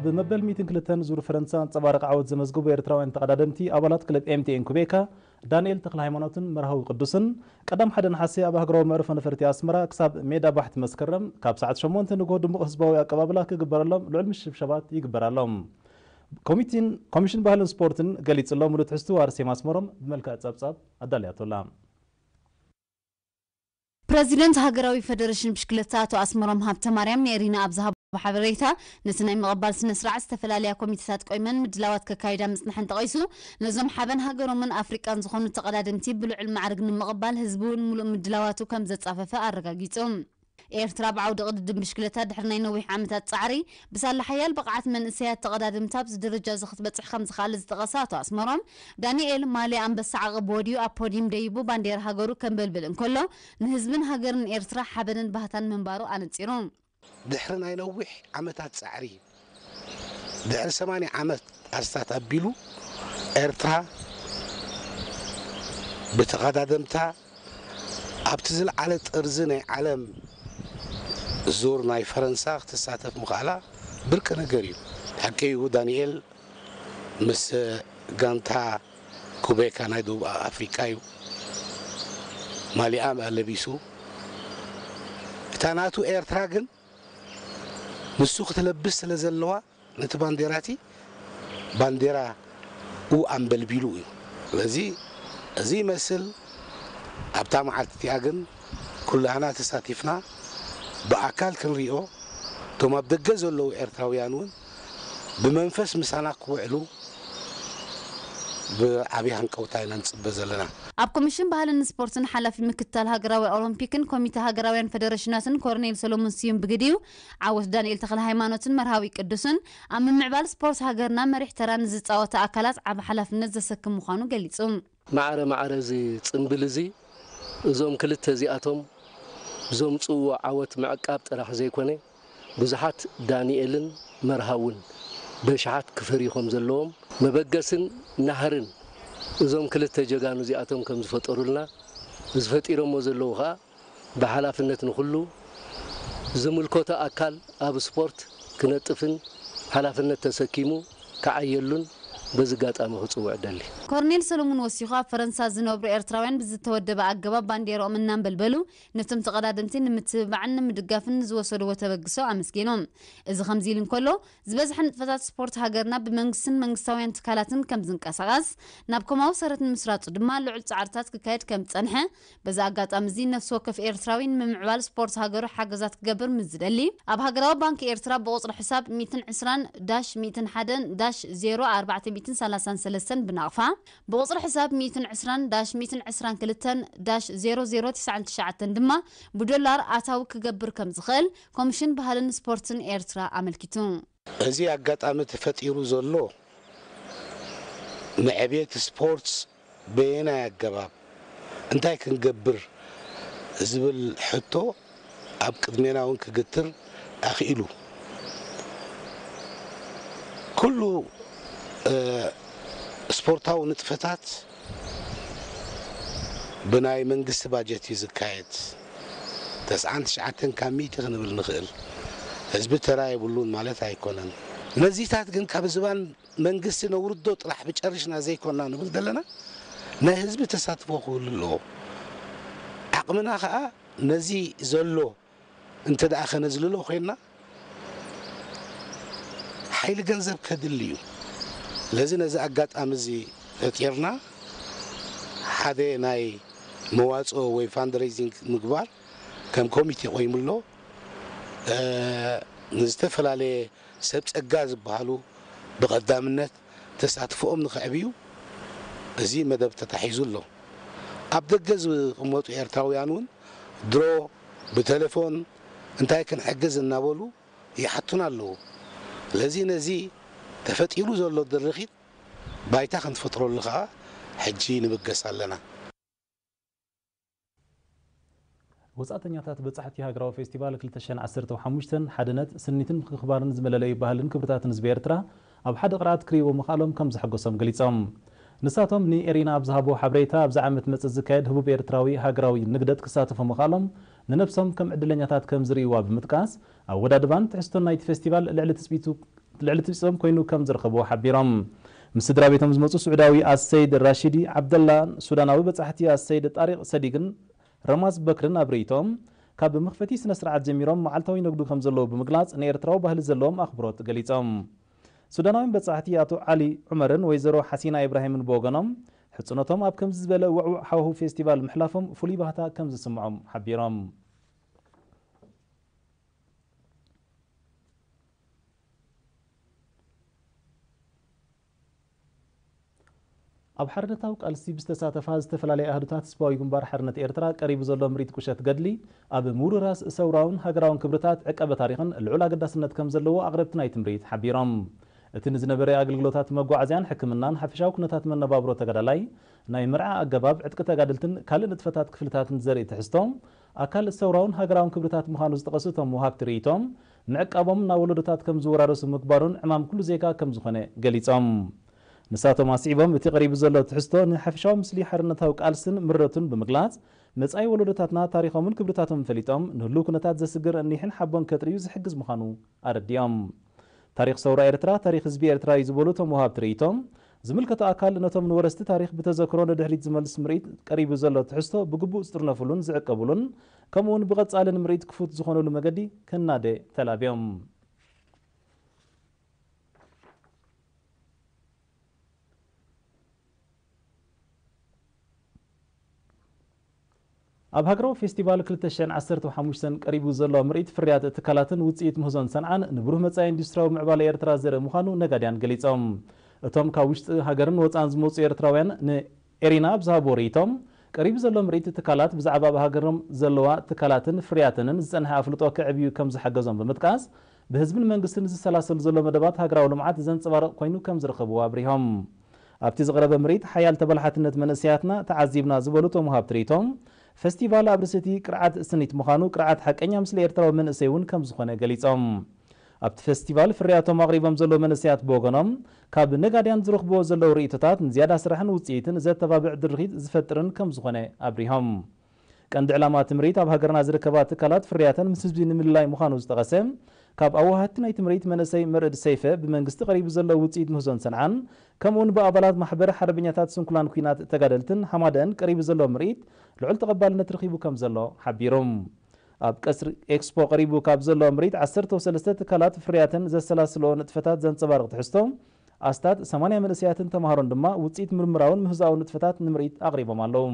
بمبل 202 زور فرنسا انصبارق عود زمزغبو ኤርትራውያን ተቀዳደምቲ አባላት ክለብ ኤምቲኤን ኩቤካ ዳንኤል ተክለ ሃይማኖትን መርሃዊ ቅዱስን ቀዳም ሓደ ነሐሴ ኣብ ሃገራዊ መዕረፎ ነፈርቲ ኣስመራ ክሳብ ሜዳ ባሕቲ መስከረም ካብ ሰዓት 8 ንጎ ድሙቕ ህዝባዊ ኣቀባብላ ክግበረሎም ልዑል ምሽብሸባት ይግበራሎም ኮሚሽን ባህልን ስፖርትን ገሊጽሎም ሙሉእ ትሕዝቶ ኣርሴማ ኣስመሮም ብመልክዕ ጸብጻብ ኣዳልያቶላ ፕሬዚደንት ሃገራዊ ፌደሬሽን ብሽክለታ አቶ አስመሮም ሀብተ ማርያም ነሪና ኣብዛሃ بحبريتا نسنا مقبل سنسرع استفلاليا كوميتات قيمن مدلاوات ككايدا مسنحن تقيسو نزوم حبن هاجرو من افريكان زخونو تقدادمتي بلوع المعرق نمقبل هزبون ملو مدلاواتو كم زتصاففا ارغاغيصوم ኤርትራ بعود قدم مشكلتها دحرنا ينوح عامتات صعري بس على حيال بقعت من اسيات تقدادم تابز درجه زخت بصح خمس خالص تقساتو اسمرهم دانيال مالي ام بسعق بوديو ابوديم ديبو باندير هاجرو كم بلبل كله نهزبن هاجرن ኤርትራ حبنن بهتان منبارو انصيروم دحرنا ينوح عامتات صعري دحر 8 عامت استات ابيلو ኤርትራ بتقدادمتا ابتزل على طرزنا عالم زورنا فرنسا اختصاصات مقاله برك نغري حكيو دانيال مس غانتا كوبيكا نايدو افريكايو ماليام لبيسو تاناتو ايرتراغن مسوق تلبس لزلوا نت بانديراتي بانديرا او امبلبيلو لذي ازي مثل ابتا معلتي اغن كلنا تساتفنا باكل كنريو توما بدغزلو ኤርትራውያኑን بمنفس مسانا كوعلو بعبي هنقوتاينا نصبزلنا اب كوميشن ባህልን ስፖርትን ሓላፊ ምክትል ሃገራዊ ኦሎምፒክን ኮሚቴ ሃገራውያን ፌደሬሽናትን ኮርኔል ሰሎሞን ሲዩም ብግዲው ዓወት ዳንኤል ተክለ ሃይማኖትን መርሃዊ ቅዱስን ኣብ ምዕባል ስፖርት ሃገርና መሪሕ ተራን ዝጻወተ ኣካላት ዓብ ሓላፍነት ዘሰክም ምዃኑ ገሊጹም ማዕረ ዚ ጽምብል ዚ እዞም ክልተ ዚኣቶም ዞም ጽዋ ዓወት መዕቃብ ጥራሕ ዘይኮነ ብዙሓት ዳንኤልን መርሃውን በሻሓት ክፈሪኹም ዘለዎም መበገስን ናህርን እዞም ክልተ ጀጋኑ ዚኣቶም ከም ዝፈጠሩልና ዝፈጢሮሞ ዘለውኻ በሓላፍነት ንኹሉ ዝምልኮተ ኣካል ኣብ ስፖርት ክነጥፍን ሓላፍነት ተሰኪሙ ከዓየሉን በዝጋጣሚ ክጽውዕ ደሊ ኮርኔል ሰሎሞን ወሲኹ ኣብ ፈረንሳ ዝነብሩ ኤርትራውያን ብዝተወደበ ኣገባብ ባንዴራኦም እናንበልበሉ ነቶም ተቀዳድምቲ ንምትባዕን ምድጋፍን ዝወሰድዎ ተበግሶ ኣመስጊኖም እዚ ከምዚ ኢልን ከሎ ዝበዝሕ ንጥፈታት ስፖርት ሃገርና ብመንግስትን መንግስታውያን ትካላትን ከም ዝንቀሳቀስ ናብ ኮማው ሰረት ንምስራጹ ድማ ልዑል ጻዕርታት ክካየድ ከም ጸንሐ በዛ ኣጋጣሚ እዚ ነፍሲ ወከፍ ኤርትራዊን ምምዕባል ስፖርት ሃገሩ ሓገዛት ክገብር ምዝደሊ ኣብ ሃገራዊ ባንኪ ኤርትራ ብቁጽሪ ሕሳብ 120-20-04 33 بنقفة بوصل حساب 120-122-0099 دما بدولار أتاو كجبر كم زخل كوميشن بهالن سبورتن إيرترا عملكتون أزي أجت أمت فتيرو زلو معبية سبورتس بينا الجباب أنتي كنجبر زبل حتو أبقد مينا ونك جتر أخيلو كله سبورتاو نتفتات بناي منقص باجت يزكايت تسعان شعاتن كاميت غنبل نخل حزب تراي يقولون مالتها يكونن نزيتات كن كابزبان منقص نوردو طلع بچرشنا زي كنا نبل دلنا نا حزب تساتفو كله عقمنا خا نزي زلو انت داخ نزللو خينا حيل ገንዘብ ከድልዩ لازم إذا أجت أمزي تيرنا هذا ناي مواصو وي فاندريزينج مقبار كم كوميتي قيملو نستفل عليه سبت أجاز بحالو بقدامنا تسعتفهم نخبيو زي مدب تتحيزوا له أبدأ جز قمت إيرتراويانون درو بتليفون أنت هيك نحجز النابولو يحطونا له لازم زي تفتيلو زلو درخيت بايتا خنت فترو لخا حجي نبقس علينا وصاتنياتات بصحتي هاغراو فيستيفال 2015 حدنت سنيتن خبارن زمللي ባህልን ክብርታትን ዝቢ ኤርትራ ኣብ ሓደ ቅርኣት ክሪዎ ምኻሎም ከም ዝሐጎሶም ገሊጾም ንሳቶም ንኤሪና ኣብዝሃቦ ሓበሬታ ኣብዛ ዓመት መጽእ ዝካየድ ህቡብ ኤርትራዊ ሃገራዊ ንግደት ክሳተፉ ምኻሎም ንነፍሶም ከም ዕድለኛታት ከም ዝርእይዋ ብምጥቃስ ኣብ ወዳድባን ትሕዝቶን ናይቲ ፌስቲቫል ልዕሊ ትጽቢቱ ልዕሊ ትብፅኦም ኮይኑ ከም ዝረኸብዎ ሓቢሮም ምስ ስድራ ቤቶም ዝመፁ ስዑዳዊ አሰይድ ራሺዲ ዓብደላ ሱዳናዊ በጻሕቲ አሰይድ ጣሪቅ ሰዲግን ረማዝ በክርን አብሪቶም ካብ መኽፈቲ ስነ ስርዓት ጀሚሮም መዓልታዊ ነግዱ ከም ዘለዎ ብምግላጽ ንኤርትራዊ ባህሊ ዘለዎም አኽብሮት ገሊጾም ሱዳናዊ በጻሕቲ አቶ ዓሊ ዑመርን ወይዘሮ ሓሲና ኢብራሂምን ብወገኖም ሕጽነቶም ኣብ ከምዚ ዝበለ ውዕውዕ ሓወሁ ፌስቲቫል ምሕላፎም ፍሉይ ባህታ ከም ዝስምዖም ሓቢሮም ኣብ ሓርነታዊ ቃልሲ ብዝተሳተፋ ዝተፈላለየ ኣህዱታት ህዝባዊ ግንባር ሓርነት ኤርትራ ቀሪቡ ዘሎ ምርኢት ቁሸት ገድሊ ኣብ ምሩራስ ሰውራውን ሃገራውን ክብርታት ዕቀበ ታሪኽን ልዑል ኣገዳስነት ከም ዘለዎ ኣቕረብቲ ናይቲ ምርኢት ሓቢሮም እቲ ንዝነበረ ኣገልግሎታት መጓዓዝያን ሕክምናን ሓፈሻዊ ኩነታት መነባብሮ ተጋዳላይ ናይ ምርዓ ኣገባብ ዕጥቂ ተጋድልትን ካልእ ንጥፈታት ክፍልታትን ዘርኢ ትሕዝቶም ኣካል ሰውራውን ሃገራውን ክብርታት ምዃኑ ዝጠቐሱቶም ወሃብቲ ርእይቶም ምዕቃቦም ናብ ወለዶታት ከም ዝወራረሱ ምግባሩን ዕማም ኩሉ ዜጋ ከም ዝኾነ ገሊጾም ንሳቶም ኣስዒቦም እቲ ቀሪቡ ዘሎ ትሕዝቶ ንሓፈሻዊ ምስሊ ሓርነታዊ ቃልስን ምረቱን ብምግላጽ መጻኢ ወለዶታትና ታሪኾምን ክብርታቶም ፈሊጦም ንህሉ ኩነታት ዘስግር እኒሕን ሓቦን ከጥርዩ ዝሕግዝ ምዃኑ ኣረድዮም ታሪኽ ሰውራ ኤርትራ ታሪኽ ህዝቢ ኤርትራ እዩ ዝበሉ እቶም ወሃብቲ ርእይቶም ዝምልከቶ ኣካል ነቶም ንወረስቲ ታሪኽ ብተዘክሮ ንድሕሪት ዝመልስ ምርኢት ቀሪቡ ዘሎ ትሕዝቶ ብግቡእ ዝጥርነፍሉን ዝዕቀብሉን ከምኡውን ብቐጻሊ ንምርኢት ክፉት ዝኾነሉ መገዲ ከናደ ተላብዮም ኣብ ሃገራዊ ፌስቲቫል 2015 ቀሪቡ ዘሎ ምርኢት ፍርያት ትካላትን ውፅኢት ምህዞን ሰንዓን ንብሩህ መጻኢ ኢንዱስትሪያዊ ምዕባለ ኤርትራ ዘርኢ ምዃኑ ነጋድያን ገሊጾም እቶም ካብ ውሽጢ ሃገርን ወፃን ዝመፁ ኤርትራውያን ንኤሪና ብዝሃብዎ ርእይቶም ቀሪቡ ዘሎ ምርኢት ትካላት ብዛዕባ ኣብ ሃገሮም ዘለዋ ትካላትን ፍርያትንን ዝጸንሐ ኣፍልጦ ክዕብዩ ከም ዝሓገዞም ብምጥቃስ ብህዝብን መንግስትን ዝሰላሰሉ ዘሎ መደባት ሃገራዊ ልምዓት ዘንጸባርቕ ኮይኑ ከም ዝረኸብዎ አብሪሆም ኣብቲ ዝቐረበ ምርኢት ሓያል ተበላሕትነት መንእሰያትና ተዓዚብና ዝበሉ እቶም ወሃብቲ ርእይቶም ፌስቲቫል ኣብ ርእሰቲ ቅርዓት ስኒት ምዃኑ ቅርዓት ሓቀኛ ምስሊ ኤርትራዊ መንእሰይ እውን ከም ዝኾነ ገሊጾም ኣብቲ ፌስቲቫል ፍርያቶም ኣቕሪቦም ዘሎ መንእሰያት ብወገኖም ካብ ነጋድያን ዝረኽብዎ ዘለዉ ርእይቶታት ንዝያዳ ስራሕን ውፅኢትን ዘተባብዕ ድርኺት ዝፈጥርን ከም ዝኾነ ኣብሪሆም ቀንዲ ዕላማ እቲ ምርኢት ኣብ ሃገርና ዝርከባ ትካላት ፍርያተን ምስ ህዝቢ ንምልላይ ምዃኑ ዝጠቐሰ ካብ ኣዋሃድቲ ናይቲ ምርኢት መንእሰይ መርዕድ ሰይፈ ብመንግስቲ ቀሪቡ ዘሎ ውፅኢት ምህዞን ሰንዓን ከምኡውን ብኣባላት ማሕበር ሓርበኛታት ስንኩላን ኩናት ተጋደልትን ሓማደን ቀሪቡ ዘሎ ምርኢት ልዑል ተቐባልነት ረኺቡ ከም ዘሎ ሓቢሮም ኣብ ቀስሪ ኤክስፖ ቀሪቡ ካብ ዘሎ ምርኢት 13 ትካላት ፍርያትን ዘሰላስሎ ንጥፈታት ዘንጸባርቕ ትሕዝቶ ኣስታት 80 መንእሰያትን ተምሃሮን ድማ ውፅኢት ምርምራውን ምህዛዊ ንጥፈታት ንምርኢት ኣቕሪቦም ኣለዉ